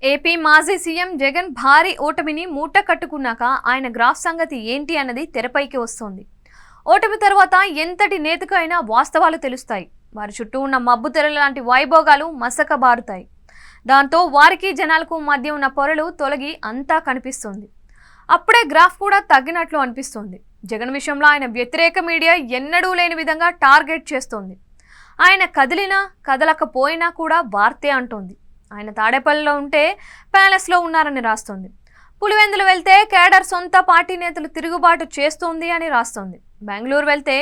AP మాజీ CM Jagan భారీ ఓటమిని మూట కట్టుకున్నాక ఆయన గ్రాఫ్ సంగతి ఏంటి అన్నది తెరపైకి వస్తోంది. ఓటమి తర్వాత ఎంతటి నేతకు అయినా వాస్తవాలు తెలుస్తాయి. వారి చుట్టూ ఉన్న మబ్బు తెరల లాంటి వైభోగాలు మసకబారుతాయి. దాంతో వారికి జనాలకు మధ్య ఉన్న పొరలు తొలగి అంతా కనిపిస్తుంది. అప్పుడే గ్రాఫ్ కూడా తగ్గినట్లు అనిపిస్తుంది. జగన్ విషయంలో ఆయన వ్యతిరేక మీడియా ఎన్నడూ లేని విధంగా టార్గెట్ చేస్తోంది. ఆయన కదిలినా కదలకపోయినా కూడా వార్తే అంటోంది. ఆయన తాడేపల్లిలో ఉంటే ప్యాలెస్లో ఉన్నారని రాస్తోంది. పులివెందులు వెళ్తే కేడర్ సొంత పార్టీ నేతలు తిరుగుబాటు చేస్తోంది అని రాస్తోంది. బెంగళూరు వెళ్తే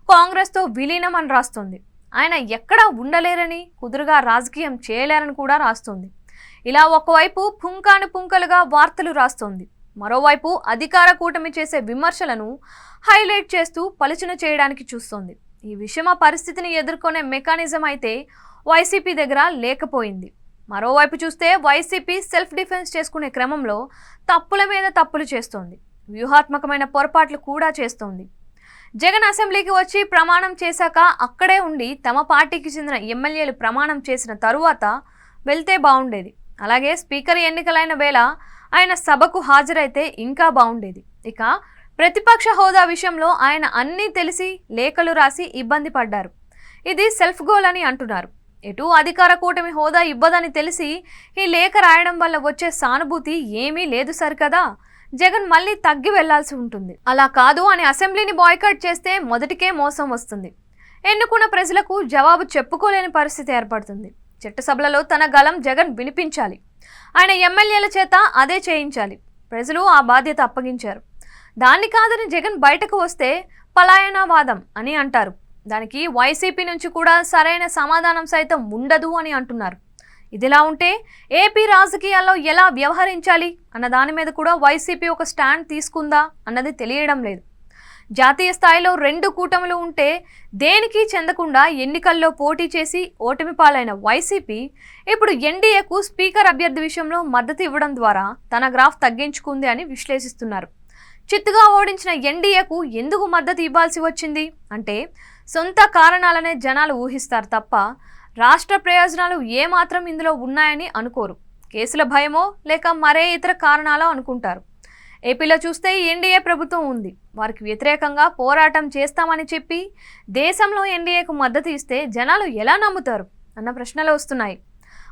కాంగ్రెస్తో విలీనం అని రాస్తోంది. ఆయన ఎక్కడా ఉండలేరని, కుదురుగా రాజకీయం చేయలేరని కూడా రాస్తోంది. ఇలా ఒకవైపు పుంకాను పుంకలుగా వార్తలు రాస్తోంది. మరోవైపు అధికార కూటమి చేసే విమర్శలను హైలైట్ చేస్తూ పలుచన చేయడానికి చూస్తోంది. ఈ విషమ పరిస్థితిని ఎదుర్కొనే మెకానిజం అయితే వైసీపీ దగ్గర లేకపోయింది. మరోవైపు చూస్తే వైసీపీ సెల్ఫ్ డిఫెన్స్ చేసుకునే క్రమంలో తప్పుల మీద తప్పులు చేస్తోంది. వ్యూహాత్మకమైన పొరపాట్లు కూడా చేస్తోంది. జగన్ అసెంబ్లీకి వచ్చి ప్రమాణం చేశాక అక్కడే ఉండి తమ పార్టీకి చెందిన ఎమ్మెల్యేలు ప్రమాణం చేసిన తరువాత వెళ్తే బాగుండేది. అలాగే స్పీకర్ ఎన్నికలైన వేళ ఆయన సభకు హాజరైతే ఇంకా బాగుండేది. ఇక ప్రతిపక్ష హోదా విషయంలో ఆయన అన్నీ తెలిసి లేఖలు రాసి ఇబ్బంది పడ్డారు. ఇది సెల్ఫ్ గోల్ అని అంటున్నారు. ఎటు అధికార కూటమి హోదా ఇవ్వదని తెలిసి ఈ లేఖ రాయడం వల్ల వచ్చే సానుభూతి ఏమీ లేదు సరికదా. జగన్ మళ్ళీ తగ్గి వెళ్లాల్సి ఉంటుంది. అలా కాదు అని అసెంబ్లీని బాయ్కాట్ చేస్తే మొదటికే మోసం వస్తుంది. ఎన్నుకున్న ప్రజలకు జవాబు చెప్పుకోలేని పరిస్థితి ఏర్పడుతుంది. చట్టసభలలో తన గలం జగన్ వినిపించాలి. ఆయన ఎమ్మెల్యేల చేత అదే చేయించాలి. ప్రజలు ఆ బాధ్యత అప్పగించారు. దాన్ని కాదని జగన్ బయటకు వస్తే పలాయనవాదం అని అంటారు. దానికి వైసీపీ నుంచి కూడా సరైన సమాధానం సైతం ఉండదు అని అంటున్నారు. ఇదిలా ఉంటే ఏపీ రాజకీయాల్లో ఎలా వ్యవహరించాలి అన్న దాని మీద కూడా వైసీపీ ఒక స్టాండ్ తీసుకుందా అన్నది తెలియడం లేదు. జాతీయ స్థాయిలో 2 కూటములు ఉంటే దేనికి చెందకుండా ఎన్నికల్లో పోటీ చేసి ఓటమి పాలైన వైసీపీ ఇప్పుడు ఎన్డీఏకు స్పీకర్ అభ్యర్థి విషయంలో మద్దతు ఇవ్వడం ద్వారా తన గ్రాఫ్ తగ్గించుకుంది అని విశ్లేషిస్తున్నారు. చిత్తుగా ఓడించిన ఎన్డీఏకు ఎందుకు మద్దతు ఇవ్వాల్సి వచ్చింది అంటే సొంత కారణాలనే జనాలు ఊహిస్తారు తప్ప రాష్ట్ర ప్రయోజనాలు ఏమాత్రం ఇందులో ఉన్నాయని అనుకోరు. కేసుల భయమో లేక మరే ఇతర కారణాలో అనుకుంటారు. ఏపీలో చూస్తే ఎన్డీఏ ప్రభుత్వం ఉంది. వారికి వ్యతిరేకంగా పోరాటం చేస్తామని చెప్పి దేశంలో ఎన్డీఏకు మద్దతు ఇస్తే జనాలు ఎలా నమ్ముతారు అన్న ప్రశ్నలు వస్తున్నాయి.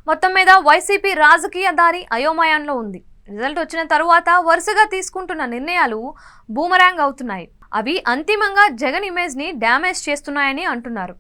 మొత్తం మీద వైసీపీ రాజకీయ దారి అయోమయంలో ఉంది. రిజల్ట్ వచ్చిన తరువాత వరుసగా తీసుకుంటున్న నిర్ణయాలు బూమరాంగ్ అవుతున్నాయి. అవి అంతిమంగా జగన్ ఇమేజ్ని డ్యామేజ్ చేస్తున్నాయని అంటున్నారు.